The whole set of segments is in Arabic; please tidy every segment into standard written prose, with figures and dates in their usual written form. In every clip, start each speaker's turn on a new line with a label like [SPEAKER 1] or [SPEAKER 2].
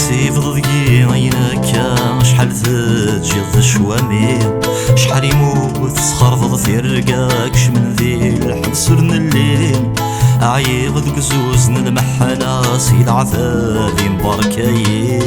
[SPEAKER 1] تسيف ضدقي عينك شحال تجيض الشوامي شحال يموت تخرفض في رقاكش من ذي الحبس ورن الليل عيب ذك زوزن المحنة سيد عذابي مباركايين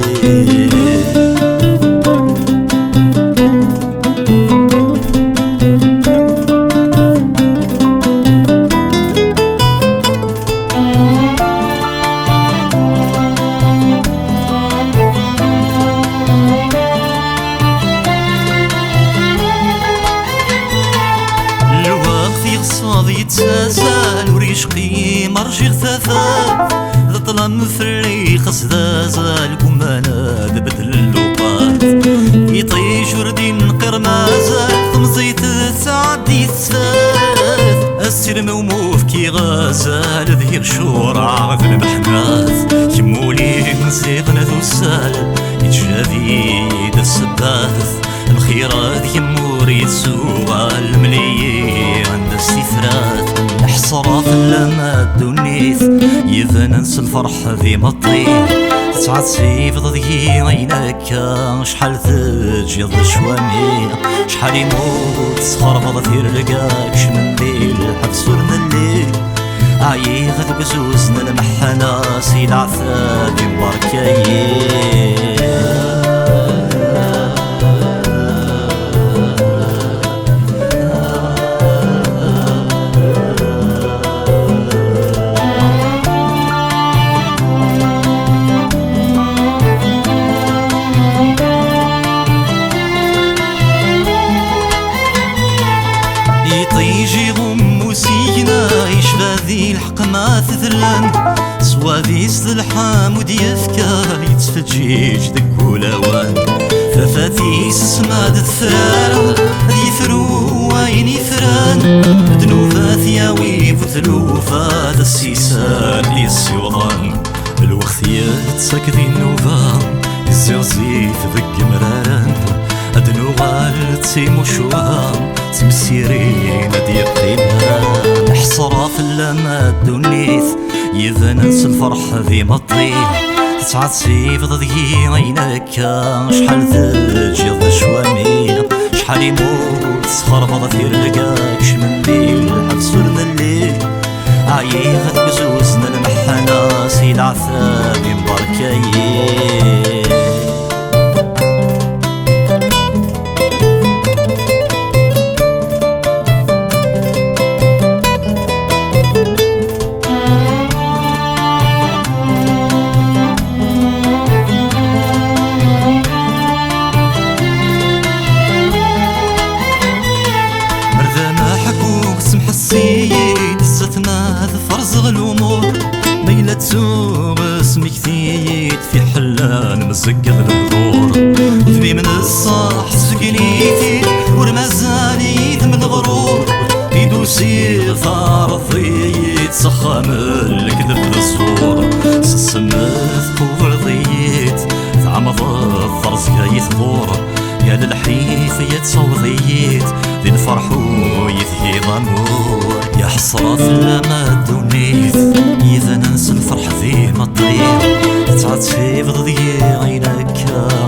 [SPEAKER 1] يتسازل وريشقي مرجي غثاثات ظلم في الريخ سدازل كمانا بدل اللوقات يطيش وردين قرمازل ثمزيت تعدي الثاث السير موموف كي غازال ذهير شورع في المحناث يمولي نزيقنا ذو السال يتجافي دا السباث الخيرات يمور يتسوغ المليي عند استفراد حصرة في اللمات دونيث يفننس الفرح ذي مطير تسعد سيف ضدقي عينك شحال تجيض الشوامي شحال يموت تخربض في رقاكش من ذي الحبس ورن الليل عيغ ذوك زوزنا المحنة سيد عثابي مباركايين يطيجي غم وسينا يشفى ذي الحق ما تذلن سوافيس للحام وديفكا يتفجيج ذك ولوان ففاتيس سماد الثرار يثرو وين يفران ذنوبات ياوي فتلوفا ذا السيسان لي السيوضان الوقت يتسكذي النوفا الزيزيت ذك مراران أدنو غال تسيمو شوام تمسيرين دي قيمة نحصرها في اللمات دونيث يفننس الفرح ذي مطيح تسعد سيف ضدقي عينك شحال تجيض الشوامي شحال يموت تخربض في رقاكش من ذي الحبس ورن الليل عيغ ذك زوزنا المحنة سيد عثابي مباركايين فرزغ الأمور ميلة تسوغ اسمك ثيت في حلان مزقذ الهدور ذبي من الصاح سقنيتي ورمزاني ثم الغرور يدوسي ثار ضيت سخام الكذب الصور سسمث قوة ضيت ثعمض الضرزقا يثبور يا للحيف يتصوضيت ذي الفرح ويثهي ضمور يا حصرة في اللمات دونيث إذا ننسى الفرح ذي مطير تعد سيف ضدقي عينك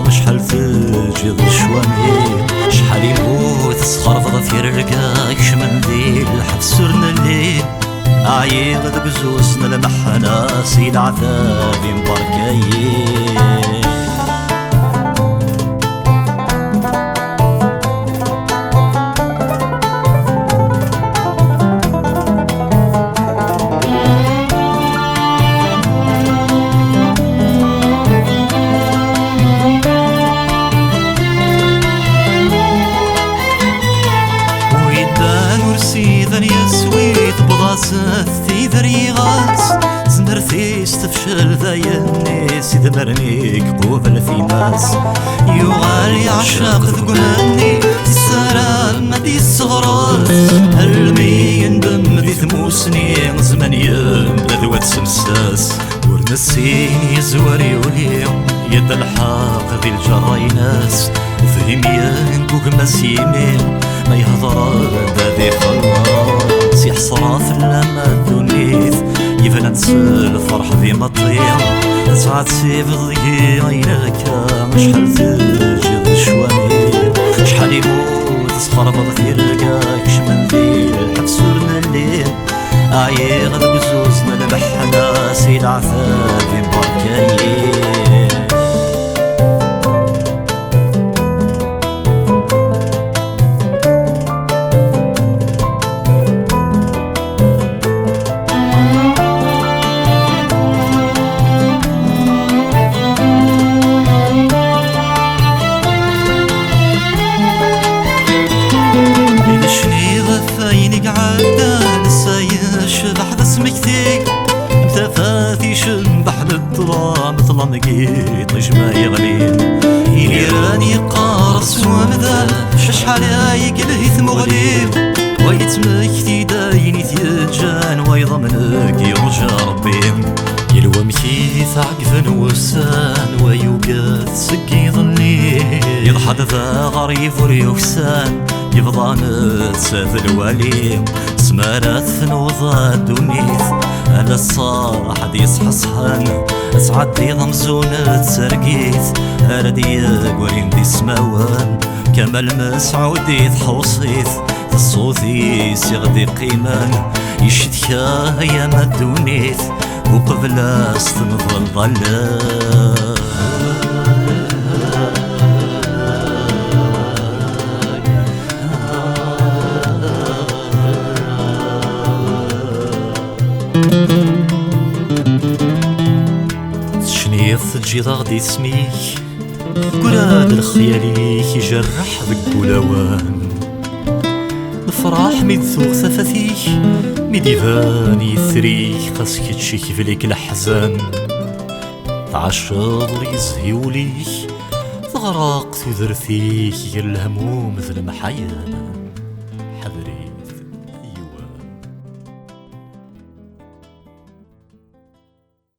[SPEAKER 1] شحال تجيض الشوامي شحال يموت تخرفض في رقاكش من ذي الحبس ورن الليل عيغ ذوك زوزنا المحنة سيد عذابي مباركايين ثي ذريغاس زمرثيس تفشل ذا الناس يدمرنيك قوبل في ناس يغالي عشاق ذقناني السلام مدي الصغرات المين دم ذي ثموسني زمن يمدى ذوات سمساس ورنسين يزوري وليم يد الحاق ذي الجراي ناس وفهميان كوك مسيمين ما يهضر ذا خلاص يحصر في اللمات دونيث يفننس الفرح ذي مطير تعاد سيبضي غيرك شحال تجد الشواني شحال يموت صخربض في رقاك شمنديل الحبس ورنا الليل عيغ بزوزنا المحنا سيد عثاب في بركايين تفاثي شنبح للظلام ظلام لقيت نجمة يغلين يليران يقارص ومذا شحال يقلهيث مغليم ويتمكتي دايني تيجان ويضمنك يرجى ربيم يلوى مكيث عقفن وسان ويوقات سقي ظني يضحد ذا غريب وريوكسان يفضان تساذ الواليم سمارات ثنوضا دونيث على الصاحد يصحى صحان تعدي ضمزونة سرقيث هردي قولين دي سماوان كمال مسعود يتحوصيث الصوثي سيغدي قيمان يشتكا يا مدونيث وقبل استنظل ظلال شنيف تجيض غدي سميك قراد الخياليك يجرح بالقلاوان الفرح ميدثوغ ثفاثيك ميديفان يثريك خاصك تشيك فيك الأحزان تعشض يزهيوليك تغرق تذرثيك الهموم مثل محيان